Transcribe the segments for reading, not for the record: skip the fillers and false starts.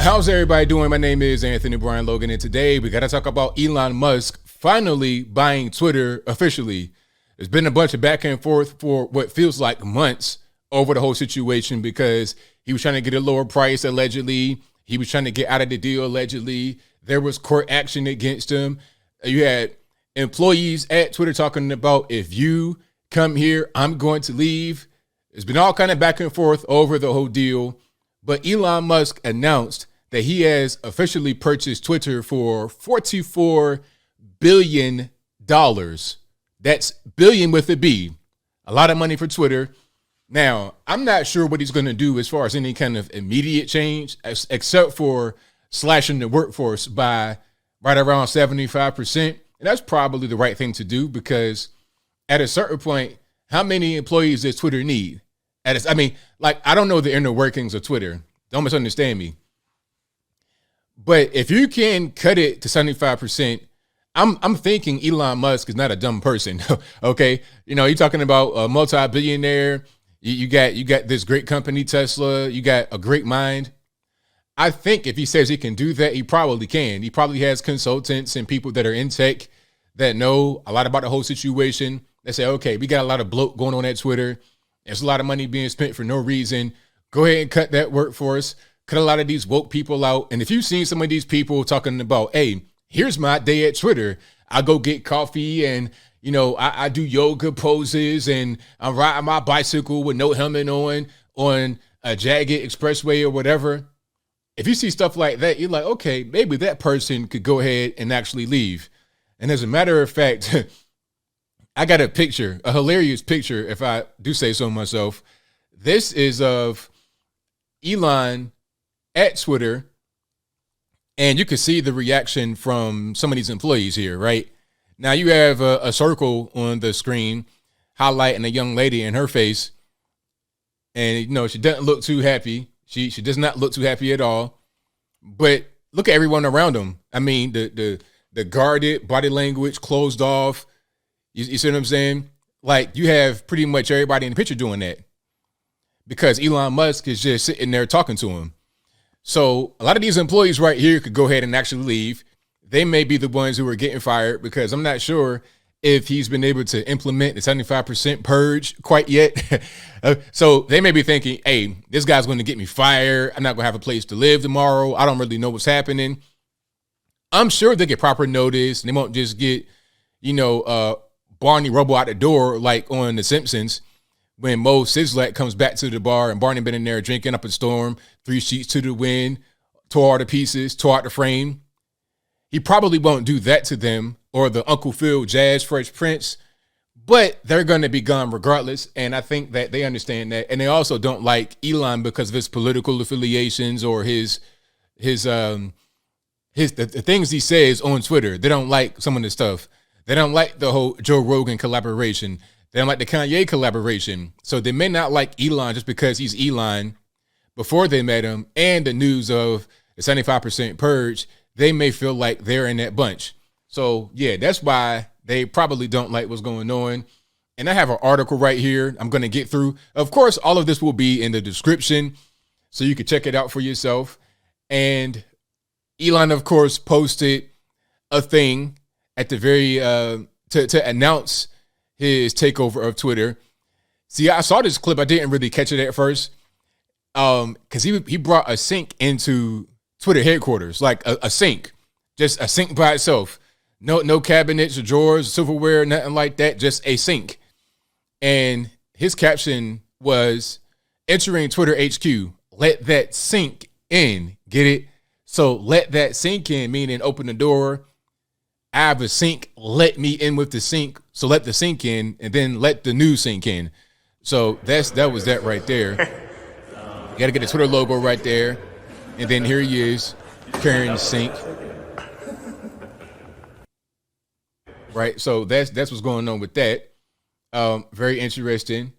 How's everybody doing? My name is Anthony Brian Logan, and today we got to talk about Elon Musk finally buying Twitter officially. There's been a bunch of back and forth for what feels like months over the whole situation because he was trying to get a lower price, allegedly. He was trying to get out of the deal, allegedly. There was court action against him. You had employees at Twitter talking about, if you come here, I'm going to leave. There's been all kind of back and forth over the whole deal. But Elon Musk announced that he has officially purchased Twitter for $44 billion. That's billion with a B. A lot of money for Twitter. Now, I'm not sure what he's going to do as far as any kind of immediate change, except for slashing the workforce by right around 75%. And that's probably the right thing to do because at a certain point, how many employees does Twitter need? I don't know the inner workings of Twitter. Don't misunderstand me. But if you can cut it to 75%, I'm thinking Elon Musk is not a dumb person. Okay. You know, you're talking about a multi-billionaire. You got this great company, Tesla. You got a great mind. I think if he says he can do that, he probably can. He probably has consultants and people that are in tech that know a lot about the whole situation. They say, okay, we got a lot of bloat going on at Twitter. There's a lot of money being spent for no reason. Go ahead and cut that workforce. Cut a lot of these woke people out. And if you've seen some of these people talking about, hey, here's my day at Twitter. I go get coffee and, you know, I do yoga poses and I'm riding my bicycle with no helmet on a jagged expressway or whatever. If you see stuff like that, you're like, okay, maybe that person could go ahead and actually leave. And as a matter of fact, I got a picture, a hilarious picture, if I do say so myself. This is of Elon at Twitter, and you can see the reaction from some of these employees here, right? Now you have a circle on the screen highlighting a young lady in her face, and you know she doesn't look too happy. She does not look too happy at all. But look at everyone around them. I mean, the guarded body language, closed off. You see what I'm saying? Like you have pretty much everybody in the picture doing that because Elon Musk is just sitting there talking to him. So a lot of these employees right here could go ahead and actually leave. They may be the ones who are getting fired because I'm not sure if he's been able to implement the 75% purge quite yet. So they may be thinking, hey, this guy's going to get me fired. I'm not going to have a place to live tomorrow. I don't really know what's happening. I'm sure they get proper notice. And they won't just get, Barney Rubble out the door like on The Simpsons. When Mo Sizlak comes back to the bar and Barney been in there drinking up a storm, 3 sheets to the wind, tore all the pieces, tore out the frame. He probably won't do that to them or the Uncle Phil Jazz Fresh Prince, but they're going to be gone regardless. And I think that they understand that. And they also don't like Elon because of his political affiliations or the things he says on Twitter. They don't like some of the stuff. They don't like the whole Joe Rogan collaboration. They don't like the Kanye collaboration. So they may not like Elon just because he's Elon before they met him and the news of the 75% purge. They may feel like they're in that bunch. So, yeah, that's why they probably don't like what's going on. And I have an article right here I'm going to get through. Of course, all of this will be in the description so you can check it out for yourself. And Elon, of course, posted a thing at the very to announce his takeover of Twitter. See, I saw this clip. I didn't really catch it at first because he brought a sink into Twitter headquarters, like a sink, just a sink by itself. No cabinets or drawers, silverware, nothing like that, just a sink. And his caption was, entering Twitter HQ, let that sink in. Get it? So let that sink in, meaning open the door. I have a sink, let me in with the sink. So let the sink in and then let the new sink in. So that was that right there. You got to get the Twitter logo right there. And then here he is carrying the sink. Right. So that's what's going on with that. Very interesting.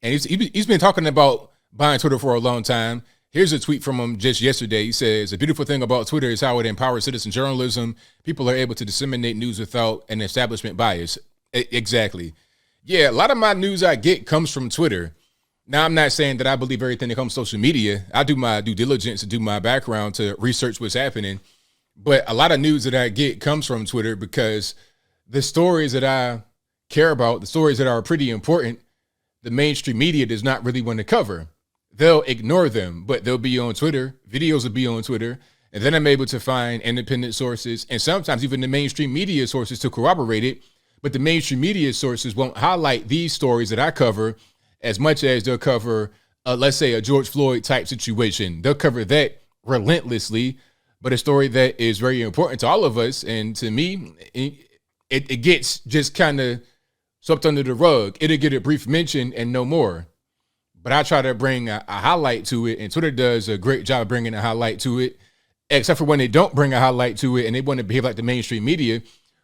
And he's been talking about buying Twitter for a long time. Here's a tweet from him just yesterday. He says, a beautiful thing about Twitter is how it empowers citizen journalism. People are able to disseminate news without an establishment bias. Exactly. Yeah, a lot of my news I get comes from Twitter. Now, I'm not saying that I believe everything that comes to social media. I do my due diligence to do my background to research what's happening. But a lot of news that I get comes from Twitter because the stories that I care about, the stories that are pretty important, the mainstream media does not really want to cover. They'll ignore them, but they'll be on Twitter. Videos will be on Twitter. And then I'm able to find independent sources and sometimes even the mainstream media sources to corroborate it. But the mainstream media sources won't highlight these stories that I cover as much as they'll cover, let's say, a George Floyd type situation. They'll cover that relentlessly, but a story that is very important to all of us. And to me, it gets just kind of swept under the rug. It'll get a brief mention and no more. But I try to bring a highlight to it, and Twitter does a great job of bringing a highlight to it, except for when they don't bring a highlight to it and they want to behave like the mainstream media,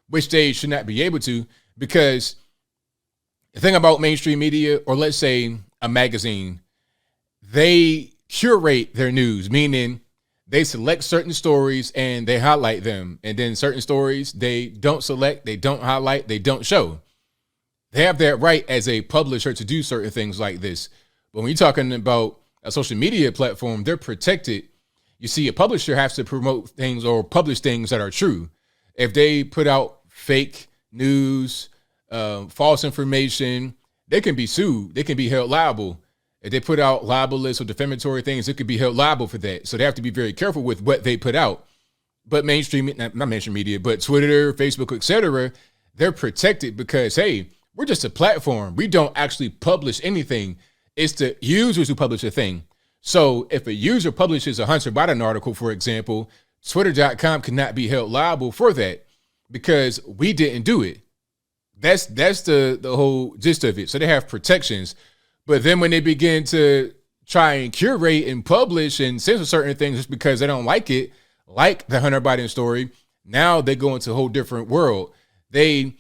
which they should not be able to, because the thing about mainstream media, or let's say a magazine, they curate their news, meaning they select certain stories and they highlight them. And then certain stories they don't select, they don't highlight, they don't show. They have that right as a publisher to do certain things like this. But when you're talking about a social media platform, they're protected. You see, a publisher has to promote things or publish things that are true. If they put out fake news, false information, they can be sued. They can be held liable. If they put out libelous or defamatory things, it could be held liable for that. So they have to be very careful with what they put out. But not mainstream media, but Twitter, Facebook, etc., they're protected because, hey, we're just a platform. We don't actually publish anything. It's the users who publish a thing. So if a user publishes a Hunter Biden article, for example, Twitter.com cannot be held liable for that because we didn't do it. That's the whole gist of it. So they have protections. But then when they begin to try and curate and publish and censor certain things just because they don't like it, like the Hunter Biden story, now they go into a whole different world. They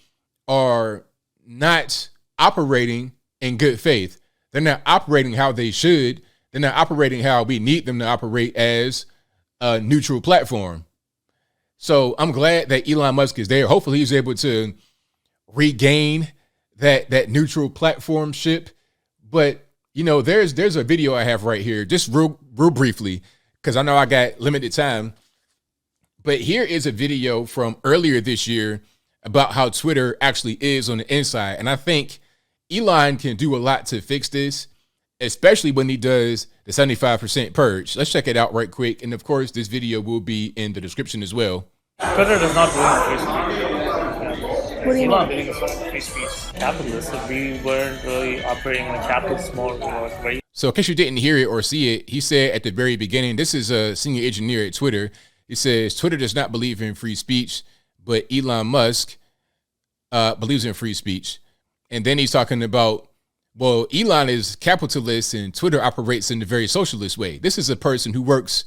are not operating in good faith. They're not operating how they should. They're not operating how we need them to operate as a neutral platform. So I'm glad that Elon Musk is there. Hopefully he's able to regain that neutral platformship. But, you know, there's a video I have right here, just real briefly, because I know I got limited time. But here is a video from earlier this year about how Twitter actually is on the inside. And I think Elon can do a lot to fix this, especially when he does the 75% purge. Let's check it out right quick. And of course, this video will be in the description as well. Twitter does not ruin free speech. What do you Elon mean? really was free speech capitalist. If we weren't really operating in a capitalist mode, we were very. So in case you didn't hear it or see it, he said at the very beginning, this is a senior engineer at Twitter. He says, Twitter does not believe in free speech, but Elon Musk believes in free speech. And then he's talking about, well, Elon is capitalist and Twitter operates in a very socialist way. This is a person who works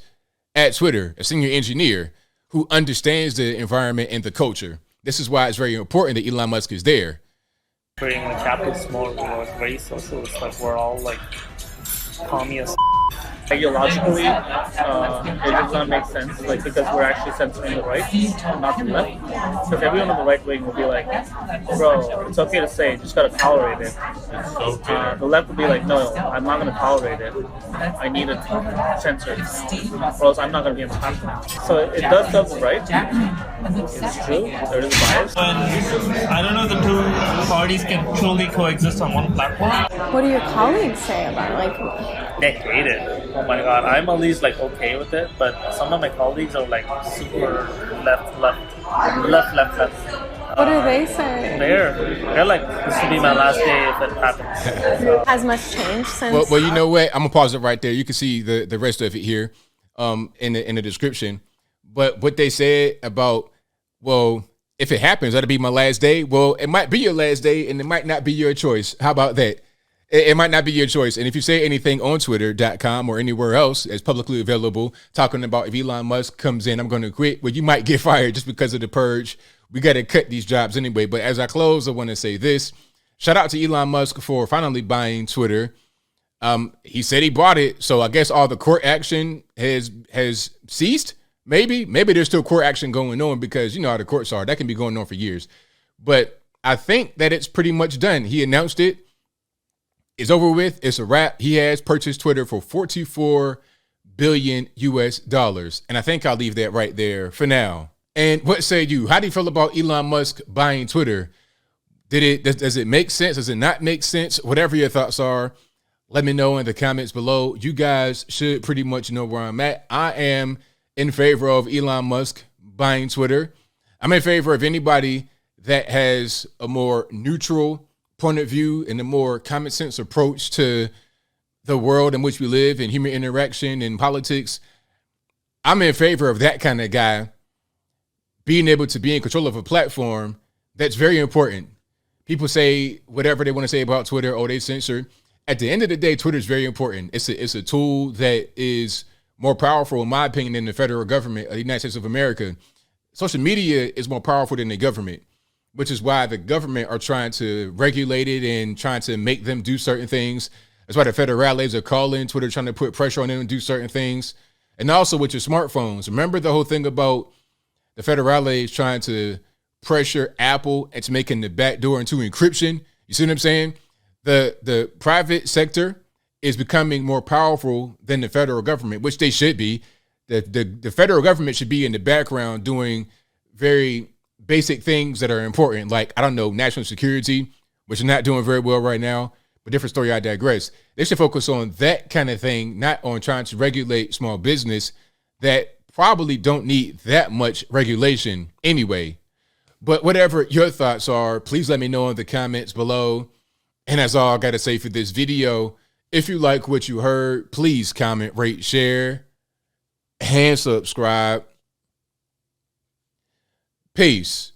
at Twitter, a senior engineer who understands the environment and the culture. This is why it's very important that Elon Musk is there. Operating in a capitalist mode, we were very socialist. Like, we're all like communist. Ideologically, it does not make sense, like, because we're actually censoring the right, not the left. Because everyone on the right wing will be like, bro, it's okay to say, just gotta tolerate it. The left will be like, no, I'm not gonna tolerate it. I need it censored, or else I'm not gonna be in the platform. So it does serve the right. It's true, there is a bias. But I don't know, the two parties can truly coexist on one platform. What do your colleagues say about it? Like, They hate it. Oh my god, I'm at least like okay with it, but some of my colleagues are like super left. what do they say? They're like, this will be my last day if it happens. Has much changed since? Well, you know what? I'm gonna pause it right there. You can see the rest of it here in the description. But what they said about, well, if it happens, that'll be my last day. Well, it might be your last day and it might not be your choice. How about that? It might not be your choice. And if you say anything on Twitter.com or anywhere else that's publicly available, talking about if Elon Musk comes in, I'm going to quit, well, you might get fired just because of the purge. We got to cut these jobs anyway. But as I close, I want to say this. Shout out to Elon Musk for finally buying Twitter. He said he bought it. So I guess all the court action has ceased. Maybe there's still court action going on because you know how the courts are. That can be going on for years. But I think that it's pretty much done. He announced it. is over with. It's a wrap. He has purchased Twitter for $44 billion US. And I think I'll leave that right there for now. And what say you? How do you feel about Elon Musk buying Twitter? Does it make sense? Does it not make sense? Whatever your thoughts are, let me know in the comments below. You guys should pretty much know where I'm at. I am in favor of Elon Musk buying Twitter. I'm in favor of anybody that has a more neutral point of view and a more common sense approach to the world in which we live and human interaction and politics. I'm in favor of that kind of guy being able to be in control of a platform. That's very important. People say whatever they want to say about Twitter, oh, they censor. At the end of the day, Twitter is very important. It's a tool that is more powerful, in my opinion, than the federal government of the United States of America. Social media is more powerful than the government, which is why the government are trying to regulate it and trying to make them do certain things. That's why the federales are calling Twitter, trying to put pressure on them to do certain things. And also with your smartphones. Remember the whole thing about the federales trying to pressure Apple into making the backdoor into encryption? You see what I'm saying? The private sector is becoming more powerful than the federal government, which they should be. The federal government should be in the background doing very basic things that are important, like, I don't know, national security, which is not doing very well right now. But different story, I digress. They should focus on that kind of thing, not on trying to regulate small business that probably don't need that much regulation anyway. But whatever your thoughts are, please let me know in the comments below. And that's all I got to say for this video. If you like what you heard, please comment, rate, share, and subscribe. Peace.